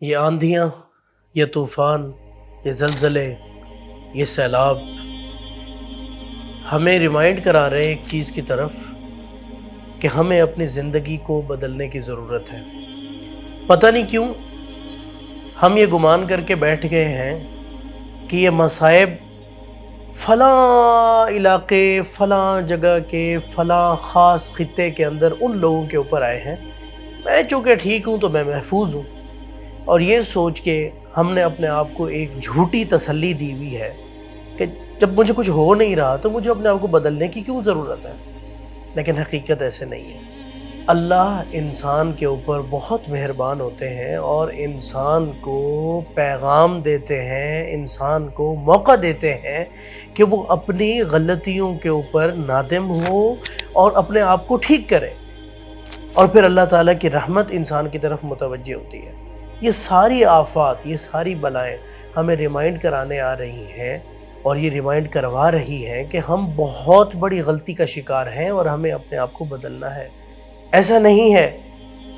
یہ آندھیاں، یہ طوفان، یہ زلزلے، یہ سیلاب ہمیں ریمائنڈ کرا رہے ہیں ایک چیز کی طرف کہ ہمیں اپنی زندگی کو بدلنے کی ضرورت ہے۔ پتہ نہیں کیوں ہم یہ گمان کر کے بیٹھ گئے ہیں کہ یہ مصائب فلاں علاقے، فلاں جگہ کے، فلاں خاص خطے کے اندر ان لوگوں کے اوپر آئے ہیں، میں چونکہ ٹھیک ہوں تو میں محفوظ ہوں، اور یہ سوچ کے ہم نے اپنے آپ کو ایک جھوٹی تسلی دی ہوئی ہے کہ جب مجھے کچھ ہو نہیں رہا تو مجھے اپنے آپ کو بدلنے کی کیوں ضرورت ہے۔ لیکن حقیقت ایسے نہیں ہے۔ اللہ انسان کے اوپر بہت مہربان ہوتے ہیں اور انسان کو پیغام دیتے ہیں، انسان کو موقع دیتے ہیں کہ وہ اپنی غلطیوں کے اوپر نادم ہو اور اپنے آپ کو ٹھیک کرے، اور پھر اللہ تعالیٰ کی رحمت انسان کی طرف متوجہ ہوتی ہے۔ یہ ساری آفات، یہ ساری بلائیں ہمیں ریمائنڈ کرانے آ رہی ہیں، اور یہ ریمائنڈ کروا رہی ہیں کہ ہم بہت بڑی غلطی کا شکار ہیں اور ہمیں اپنے آپ کو بدلنا ہے۔ ایسا نہیں ہے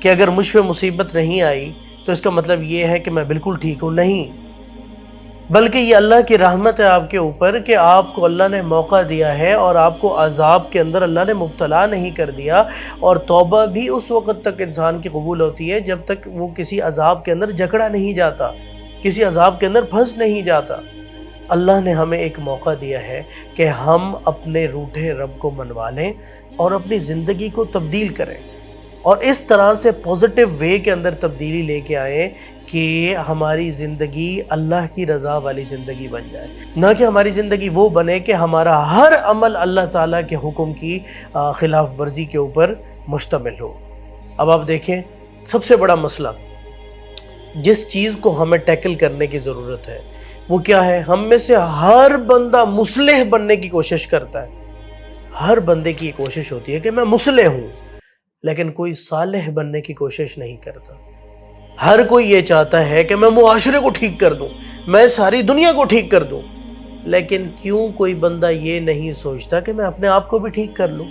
کہ اگر مجھ پہ مصیبت نہیں آئی تو اس کا مطلب یہ ہے کہ میں بالکل ٹھیک ہوں، نہیں، بلکہ یہ اللہ کی رحمت ہے آپ کے اوپر کہ آپ کو اللہ نے موقع دیا ہے اور آپ کو عذاب کے اندر اللہ نے مبتلا نہیں کر دیا، اور توبہ بھی اس وقت تک انسان کی قبول ہوتی ہے جب تک وہ کسی عذاب کے اندر جکڑا نہیں جاتا، کسی عذاب کے اندر پھنس نہیں جاتا۔ اللہ نے ہمیں ایک موقع دیا ہے کہ ہم اپنے روٹھے رب کو منوا لیں اور اپنی زندگی کو تبدیل کریں، اور اس طرح سے پوزیٹیو وے کے اندر تبدیلی لے کے آئیں کہ ہماری زندگی اللہ کی رضا والی زندگی بن جائے، نہ کہ ہماری زندگی وہ بنے کہ ہمارا ہر عمل اللہ تعالیٰ کے حکم کی خلاف ورزی کے اوپر مشتمل ہو۔ اب آپ دیکھیں، سب سے بڑا مسئلہ جس چیز کو ہمیں ٹیکل کرنے کی ضرورت ہے وہ کیا ہے؟ ہم میں سے ہر بندہ مصلح بننے کی کوشش کرتا ہے، ہر بندے کی یہ کوشش ہوتی ہے کہ میں مصلح ہوں، لیکن کوئی صالح بننے کی کوشش نہیں کرتا۔ ہر کوئی یہ چاہتا ہے کہ میں معاشرے کو ٹھیک کر دوں، میں ساری دنیا کو ٹھیک کر دوں، لیکن کیوں کوئی بندہ یہ نہیں سوچتا کہ میں اپنے آپ کو بھی ٹھیک کر لوں؟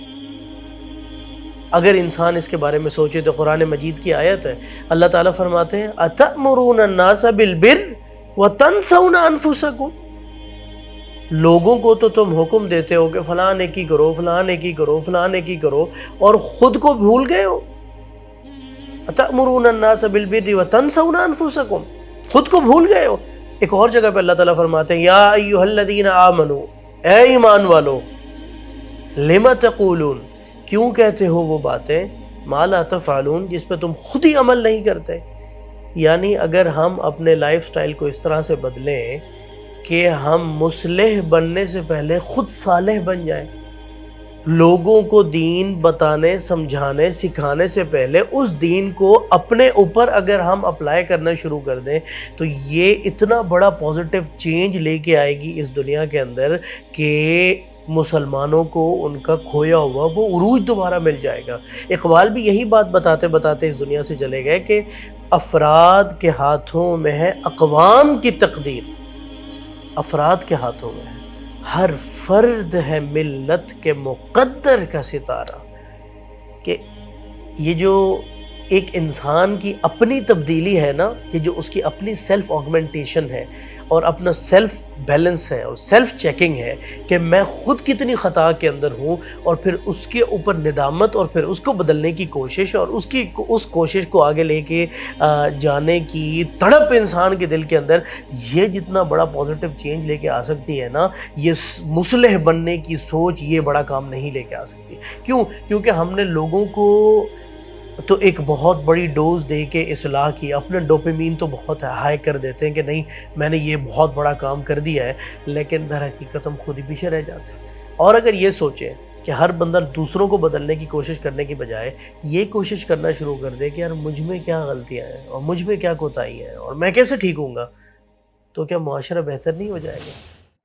اگر انسان اس کے بارے میں سوچے تو قرآن مجید کی آیت ہے، اللہ تعالیٰ فرماتے ہیں اَتَأْمُرُونَ النَّاسَ بِالْبِرِّ وَتَنْسَوْنَ أَنفُسَكُمْ، لوگوں کو تو تم حکم دیتے ہو کہ فلاں نیکی کرو، فلاں نیکی کرو، فلاں نیکی کرو، اور خود کو بھول گئے ہو۔ اَتَأْمُرُونَ النَّاسَ بِالْبِرِّ وَتَنْسَوْنَ أَنفُسَكُمْ، خود کو بھول گئے ہو۔ ایک اور جگہ پہ اللہ تعالیٰ فرماتے ہیں یا ایھا الذین آمنوا، اے ایمان والو، لم تقولون، کیوں کہتے ہو وہ باتیں، ما لا تفعلون، جس پہ تم خود ہی عمل نہیں کرتے۔ یعنی اگر ہم اپنے لائف سٹائل کو اس طرح سے بدلیں کہ ہم مصلح بننے سے پہلے خود صالح بن جائیں، لوگوں کو دین بتانے، سمجھانے، سکھانے سے پہلے اس دین کو اپنے اوپر اگر ہم اپلائی کرنا شروع کر دیں تو یہ اتنا بڑا پوزیٹیو چینج لے کے آئے گی اس دنیا کے اندر کہ مسلمانوں کو ان کا کھویا ہوا وہ عروج دوبارہ مل جائے گا۔ اقبال بھی یہی بات بتاتے بتاتے اس دنیا سے چلے گئے کہ افراد کے ہاتھوں میں ہے اقوام کی تقدیر، افراد کے ہاتھوں میں ہے، ہر فرد ہے ملت کے مقدر کا ستارہ۔ کہ یہ جو ایک انسان کی اپنی تبدیلی ہے نا، یہ جو اس کی اپنی سیلف آگمنٹیشن ہے اور اپنا سیلف بیلنس ہے اور سیلف چیکنگ ہے کہ میں خود کتنی خطا کے اندر ہوں، اور پھر اس کے اوپر ندامت اور پھر اس کو بدلنے کی کوشش اور اس کوشش کو آگے لے کے جانے کی تڑپ انسان کے دل کے اندر، یہ جتنا بڑا پوزیٹیو چینج لے کے آ سکتی ہے نا، یہ مصلح بننے کی سوچ یہ بڑا کام نہیں لے کے آ سکتی۔ کیوں؟ کیونکہ ہم نے لوگوں کو تو ایک بہت بڑی ڈوز دے کے اصلاح کی، اپنے ڈوپامین تو بہت ہائی کر دیتے ہیں کہ نہیں میں نے یہ بہت بڑا کام کر دیا ہے، لیکن در حقیقت ہم خود ہی پیچھے رہ جاتے ہیں۔ اور اگر یہ سوچیں کہ ہر بندہ دوسروں کو بدلنے کی کوشش کرنے کی بجائے یہ کوشش کرنا شروع کر دے کہ یار مجھ میں کیا غلطیاں ہیں اور مجھ میں کیا کوتاہی ہیں اور میں کیسے ٹھیک ہوں گا، تو کیا معاشرہ بہتر نہیں ہو جائے گا؟